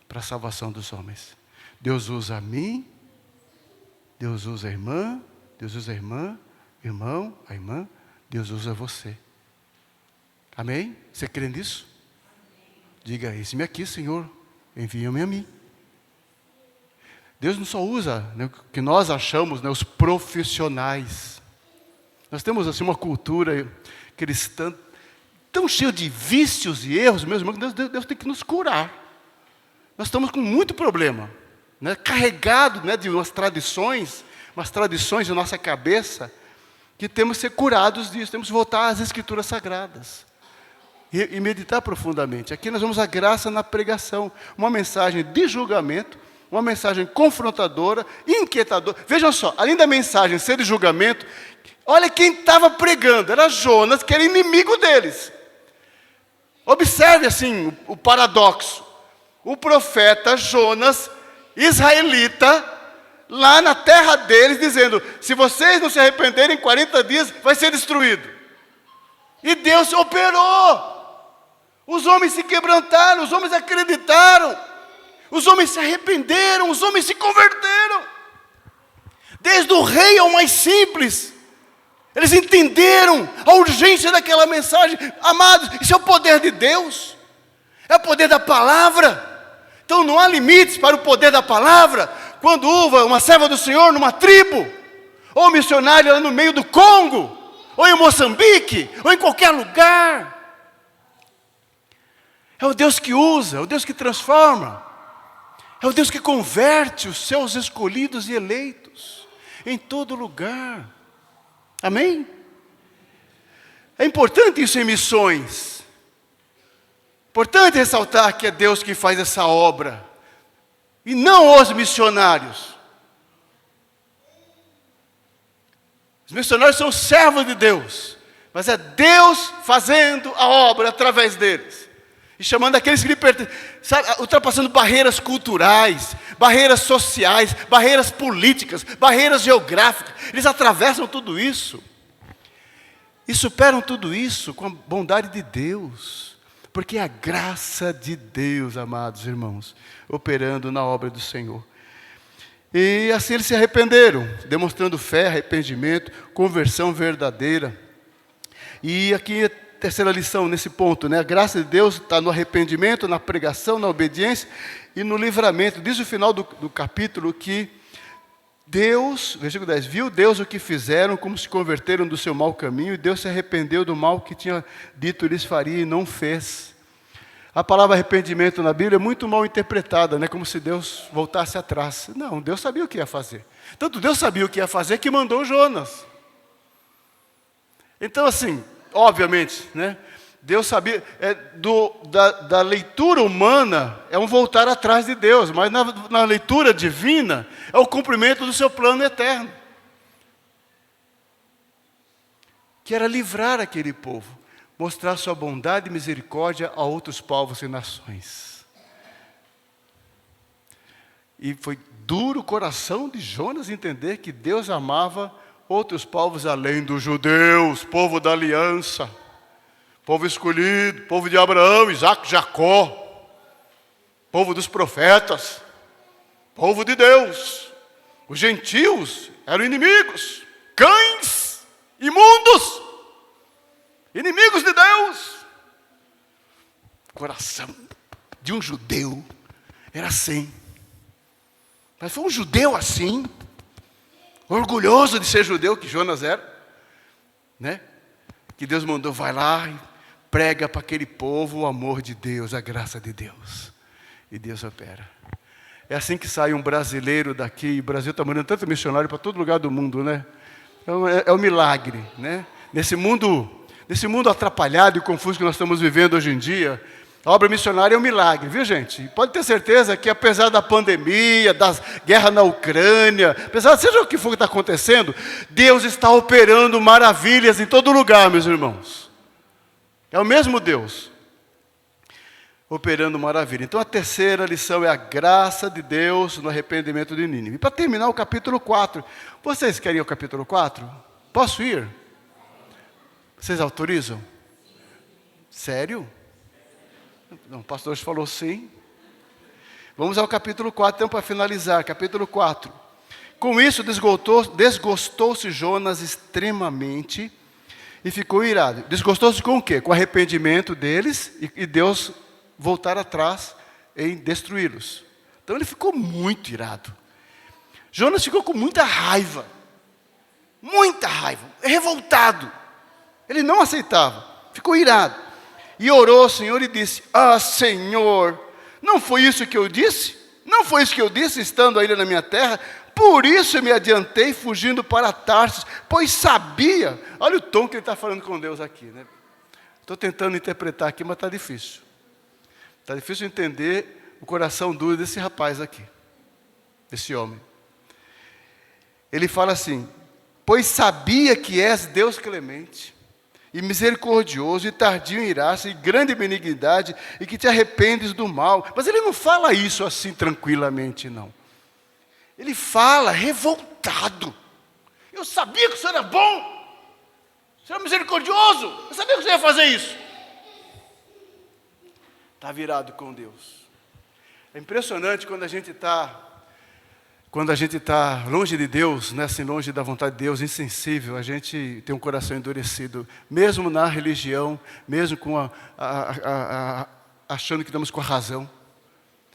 para a salvação dos homens. Deus usa a mim, Deus usa a irmã, Deus usa a irmã, irmão, a irmã, Deus usa você. Amém? Você crê nisso? Diga, eis-me aqui, Senhor, envia-me a mim. Deus não só usa, né, o que nós achamos, né, os profissionais. Nós temos assim uma cultura cristã tão cheia de vícios e erros, meus irmãos, Deus tem que nos curar. Nós estamos com muito problema, né, carregado, né, de umas tradições de nossa cabeça, que temos que ser curados disso, temos que voltar às Escrituras Sagradas. e meditar profundamente. Aqui nós vamos a graça na pregação, uma mensagem de julgamento, uma mensagem confrontadora, inquietadora. Vejam só, além da mensagem ser de julgamento, olha quem estava pregando, era Jonas, que era inimigo deles. Observe assim o paradoxo. O profeta Jonas, israelita, lá na terra deles, dizendo: se vocês não se arrependerem, em 40 dias vai ser destruído. E Deus operou. Os homens se quebrantaram, os homens acreditaram, os homens se arrependeram, os homens se converteram. Desde o rei ao mais simples, eles entenderam a urgência daquela mensagem. Amados, isso é o poder de Deus, é o poder da palavra. Então não há limites para o poder da palavra. Quando uma serva do Senhor numa tribo, ou um missionário lá no meio do Congo, ou em Moçambique, ou em qualquer lugar, é o Deus que usa, é o Deus que transforma, é o Deus que converte os seus escolhidos e eleitos, em todo lugar. Amém? É importante isso em missões. Importante ressaltar que é Deus que faz essa obra, e não os missionários. Os missionários são servos de Deus, mas é Deus fazendo a obra através deles. E chamando aqueles que lhe pertencem, ultrapassando barreiras culturais, barreiras sociais, barreiras políticas, barreiras geográficas. Eles atravessam tudo isso. E superam tudo isso com a bondade de Deus. Porque é a graça de Deus, amados irmãos, operando na obra do Senhor. E assim eles se arrependeram, demonstrando fé, arrependimento, conversão verdadeira. E aqui terceira lição nesse ponto, né? A graça de Deus está no arrependimento, na pregação, na obediência e no livramento. Diz o final do capítulo que Deus, versículo 10, viu Deus o que fizeram, como se converteram do seu mau caminho, e Deus se arrependeu do mal que tinha dito lhes faria e não fez. A palavra arrependimento na Bíblia é muito mal interpretada, né? Como se Deus voltasse atrás. Não, Deus sabia o que ia fazer. Tanto Deus sabia o que ia fazer que mandou Jonas. Então assim, obviamente, né? Deus sabia, da leitura humana é um voltar atrás de Deus, mas na leitura divina é o cumprimento do seu plano eterno, que era livrar aquele povo, mostrar sua bondade e misericórdia a outros povos e nações. E foi duro o coração de Jonas entender que Deus amava outros povos além dos judeus, povo da aliança, povo escolhido, povo de Abraão, Isaac, Jacó, povo dos profetas, povo de Deus. Os gentios eram inimigos, cães, imundos, inimigos de Deus. O coração de um judeu era assim. Mas foi um judeu assim, orgulhoso de ser judeu, que Jonas era, né? Que Deus mandou, vai lá e prega para aquele povo o amor de Deus, a graça de Deus. E Deus opera. É assim que sai um brasileiro daqui. O Brasil está mandando tanto missionário para todo lugar do mundo, né? Então é um milagre, né? Nesse mundo atrapalhado e confuso que nós estamos vivendo hoje em dia, a obra missionária é um milagre, viu gente? Pode ter certeza que apesar da pandemia, da guerra na Ucrânia, apesar de seja o que for que está acontecendo, Deus está operando maravilhas em todo lugar, meus irmãos. É o mesmo Deus operando maravilha. Então a terceira lição é a graça de Deus no arrependimento de Nínive. E para terminar o capítulo 4, vocês querem o capítulo 4? Posso ir? Vocês autorizam? Sério? Não, o pastor falou sim. Vamos ao capítulo 4, então para finalizar, capítulo 4. Com isso desgostou-se Jonas extremamente e ficou irado. Desgostou-se com o quê? Com o arrependimento deles e Deus voltar atrás em destruí-los. Então ele ficou muito irado. Jonas ficou com muita raiva, revoltado. Ele não aceitava, ficou irado. E orou ao Senhor e disse: ah, Senhor, não foi isso que eu disse? Não foi isso que eu disse, estando ainda na minha terra? Por isso eu me adiantei, fugindo para Tarsis, pois sabia. Olha o tom que ele está falando com Deus aqui, né? Estou tentando interpretar aqui, mas está difícil. Está difícil entender o coração duro desse rapaz aqui, desse homem. Ele fala assim: pois sabia que és Deus clemente, e misericordioso, e tardio em irar-se, e grande benignidade, e que te arrependes do mal. Mas ele não fala isso assim tranquilamente, não. Ele fala revoltado. Eu sabia que o Senhor era bom, o Senhor é misericordioso, eu sabia que o Senhor ia fazer isso. Está virado com Deus. É impressionante quando a gente está longe de Deus, né, assim, longe da vontade de Deus, insensível, a gente tem um coração endurecido, mesmo na religião, mesmo com achando que estamos com a razão.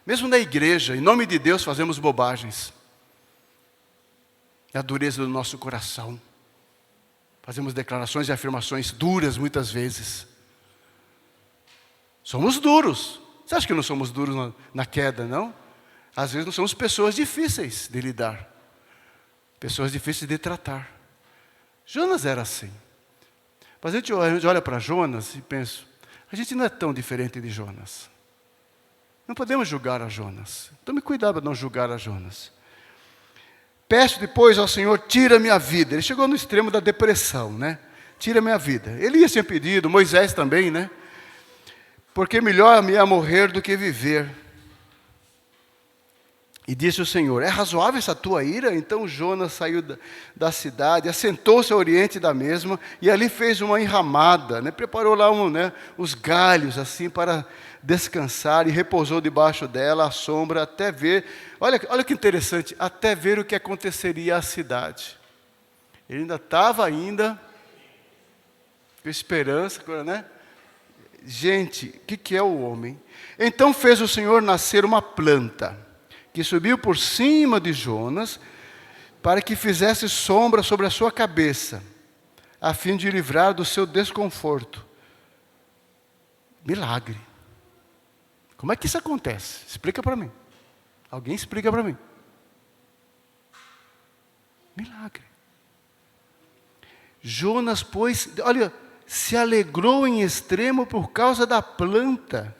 Mesmo na igreja, em nome de Deus, fazemos bobagens. É a dureza do nosso coração. Fazemos declarações e afirmações duras muitas vezes. Somos duros. Você acha que não somos duros na queda, não? Às vezes não somos pessoas difíceis de lidar. Pessoas difíceis de tratar. Jonas era assim. Mas a gente olha para Jonas e pensa, a gente não é tão diferente de Jonas. Não podemos julgar a Jonas. Tome cuidado para não julgar a Jonas. Peço depois ao Senhor, tira minha vida. Ele chegou no extremo da depressão, né? Tira minha vida. Elias tinha pedido, Moisés também, né? Porque melhor me é morrer do que viver. E disse o Senhor, é razoável essa tua ira? Então Jonas saiu da cidade, assentou-se ao oriente da mesma, e ali fez uma enramada, né? Preparou lá os galhos assim para descansar, e repousou debaixo dela à sombra, até ver, olha que interessante, até ver o que aconteceria à cidade. Ele ainda estava com esperança, né? Gente, o que é o homem? Então fez o Senhor nascer uma planta, que subiu por cima de Jonas, para que fizesse sombra sobre a sua cabeça, a fim de livrar do seu desconforto. Milagre. Como é que isso acontece? Explica para mim. Alguém explica para mim. Milagre. Jonas, pois, olha, se alegrou em extremo por causa da planta.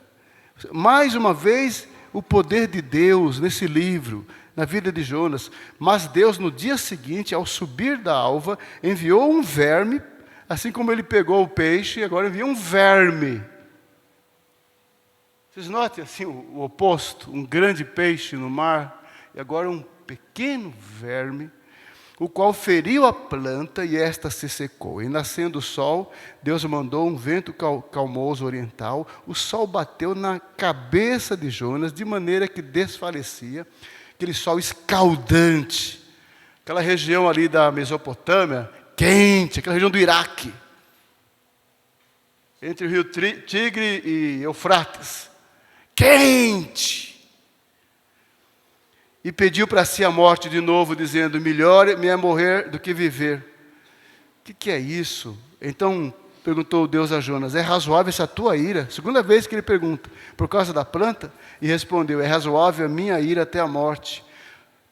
Mais uma vez, o poder de Deus nesse livro, na vida de Jonas. Mas Deus, no dia seguinte, ao subir da alva, enviou um verme, assim como ele pegou o peixe, agora enviou um verme. Vocês notem assim o oposto, um grande peixe no mar, e agora um pequeno verme, o qual feriu a planta e esta se secou. E nascendo o sol, Deus mandou um vento calmoso oriental, o sol bateu na cabeça de Jonas, de maneira que desfalecia, aquele sol escaldante, aquela região ali da Mesopotâmia, quente, aquela região do Iraque, entre o rio Tigre e Eufrates, quente. E pediu para si a morte de novo, dizendo, melhor me é morrer do que viver. O que é isso? Então perguntou Deus a Jonas, é razoável essa tua ira? Segunda vez que ele pergunta, por causa da planta? E respondeu, é razoável a minha ira até a morte.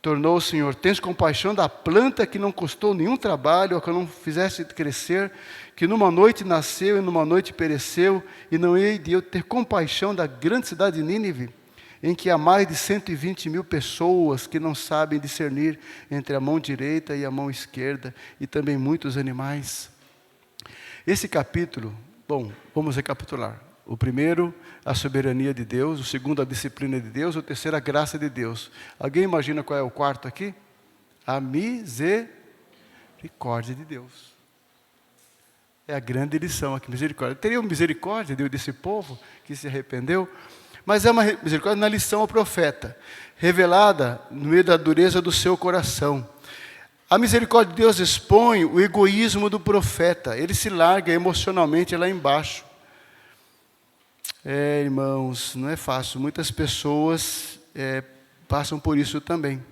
Tornou o Senhor, tens compaixão da planta que não custou nenhum trabalho, ou que não fizeste crescer, que numa noite nasceu e numa noite pereceu, e não hei de eu ter compaixão da grande cidade de Nínive, em que há mais de 120 mil pessoas que não sabem discernir entre a mão direita e a mão esquerda, e também muitos animais. Esse capítulo, bom, vamos recapitular. O primeiro, a soberania de Deus. O segundo, a disciplina de Deus. O terceiro, a graça de Deus. Alguém imagina qual é o quarto aqui? A misericórdia de Deus. É a grande lição aqui, misericórdia. Teria misericórdia desse povo que se arrependeu? Mas é uma misericórdia na lição ao profeta, revelada no meio da dureza do seu coração. A misericórdia de Deus expõe o egoísmo do profeta. Ele se larga emocionalmente lá embaixo. Irmãos, não é fácil. Muitas pessoas passam por isso também.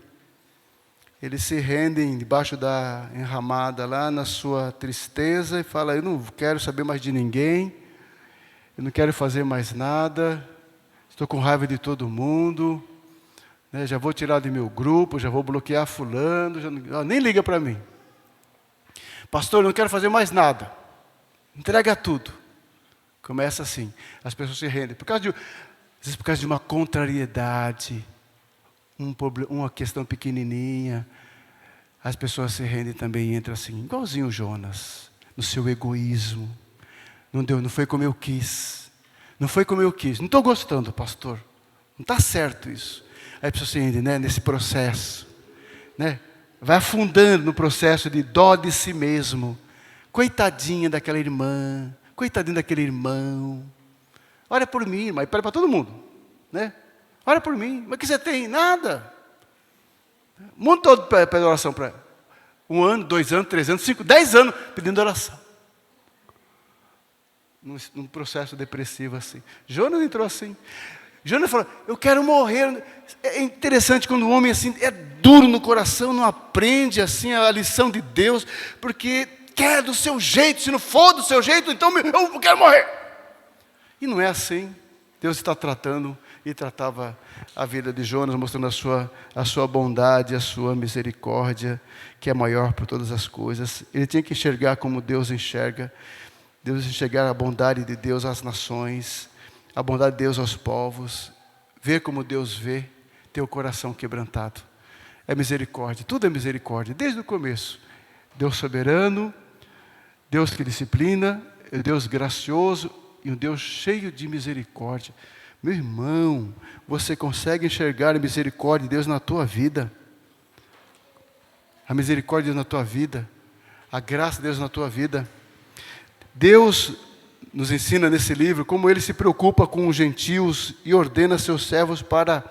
Eles se rendem debaixo da enramada lá na sua tristeza e falam, eu não quero saber mais de ninguém, eu não quero fazer mais nada, estou com raiva de todo mundo, né, já vou tirar do meu grupo, já vou bloquear fulano, nem liga para mim. Pastor, eu não quero fazer mais nada, entrega tudo. Começa assim, as pessoas se rendem. Às vezes por causa de uma contrariedade, uma questão pequenininha, as pessoas se rendem também e entram assim, igualzinho o Jonas, no seu egoísmo. Não deu, não foi como eu quis. Não foi como eu quis. Não estou gostando, pastor. Não está certo isso. Aí a pessoa se rende, né, nesse processo. Né? Vai afundando no processo de dó de si mesmo. Coitadinha daquela irmã. Coitadinho daquele irmão. Ora por mim, irmã. E para todo mundo. Né? Ora por mim. Mas o que você tem? Nada. O mundo todo pede oração para ela. 1 ano, 2 anos, 3 anos, 5, 10 anos pedindo oração. Num processo depressivo assim. Jonas entrou assim. Jonas falou, eu quero morrer. É interessante quando o homem assim é duro no coração, não aprende assim a lição de Deus, porque quer do seu jeito. Se não for do seu jeito, então eu quero morrer. E não é assim. Deus está tratando e tratava a vida de Jonas, mostrando a sua bondade, a sua misericórdia, que é maior por todas as coisas. Ele tinha que enxergar como Deus enxerga. Deus enxergar a bondade de Deus às nações, a bondade de Deus aos povos, ver como Deus vê, ter o coração quebrantado. É misericórdia, tudo é misericórdia, desde o começo. Deus soberano, Deus que disciplina, Deus gracioso e um Deus cheio de misericórdia. Meu irmão, você consegue enxergar a misericórdia de Deus na tua vida? A misericórdia de Deus na tua vida, a graça de Deus na tua vida. Deus nos ensina nesse livro como Ele se preocupa com os gentios e ordena seus servos para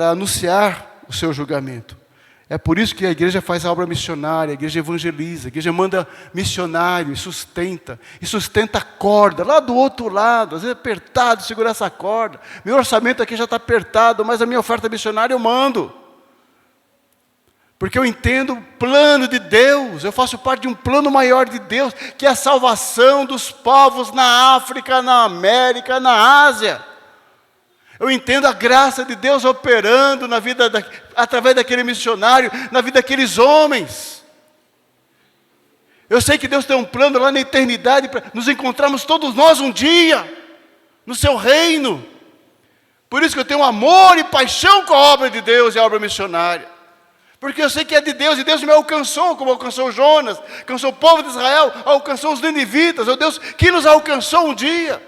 anunciar o seu julgamento. É por isso que a igreja faz a obra missionária, a igreja evangeliza, a igreja manda missionário e sustenta a corda, lá do outro lado, às vezes é apertado, segurar essa corda. Meu orçamento aqui já está apertado, mas a minha oferta missionária eu mando. Porque eu entendo o plano de Deus, eu faço parte de um plano maior de Deus, que é a salvação dos povos na África, na América, na Ásia. Eu entendo a graça de Deus operando na vida, através daquele missionário, na vida daqueles homens. Eu sei que Deus tem um plano lá na eternidade, para nos encontrarmos todos nós um dia, no seu reino. Por isso que eu tenho amor e paixão com a obra de Deus e a obra missionária. Porque eu sei que é de Deus, e Deus me alcançou, como alcançou Jonas, alcançou o povo de Israel, alcançou os ninivitas, o Deus que nos alcançou um dia.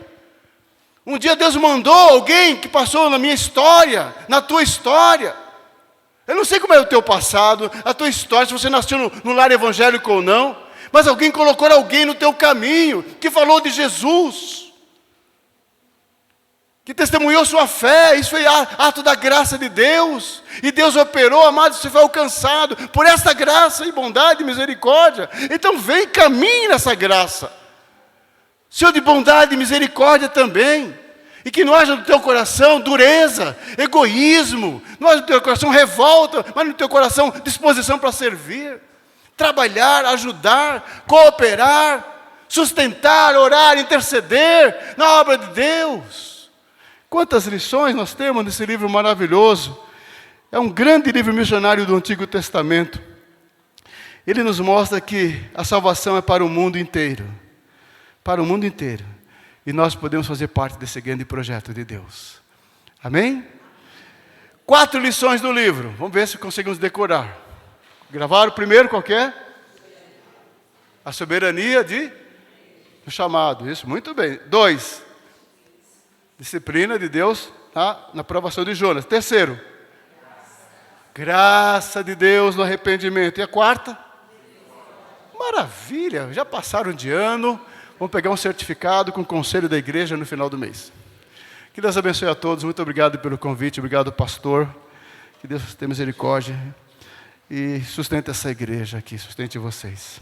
Um dia Deus mandou alguém que passou na minha história, na tua história. Eu não sei como é o teu passado, a tua história, se você nasceu no lar evangélico ou não, mas alguém colocou alguém no teu caminho, que falou de Jesus, que testemunhou sua fé. Isso foi ato da graça de Deus, e Deus operou, amado, você foi alcançado por essa graça e bondade e misericórdia. Então vem, caminhe nessa graça, Senhor de bondade e misericórdia também, e que não haja no teu coração dureza, egoísmo, não haja no teu coração revolta, mas no teu coração disposição para servir, trabalhar, ajudar, cooperar, sustentar, orar, interceder na obra de Deus. Quantas lições nós temos nesse livro maravilhoso. É um grande livro missionário do Antigo Testamento. Ele nos mostra que a salvação é para o mundo inteiro. Para o mundo inteiro. E nós podemos fazer parte desse grande projeto de Deus. Amém? 4 lições do livro. Vamos ver se conseguimos decorar. Gravaram o primeiro, qual que é? A soberania do chamado. Isso, muito bem. 2. Disciplina de Deus na aprovação de Jonas. 3. Graça de Deus no arrependimento. E a 4? Maravilha, já passaram de ano. Vamos pegar um certificado com o conselho da igreja no final do mês. Que Deus abençoe a todos. Muito obrigado pelo convite. Obrigado, pastor. Que Deus tenha misericórdia e sustente essa igreja aqui, sustente vocês.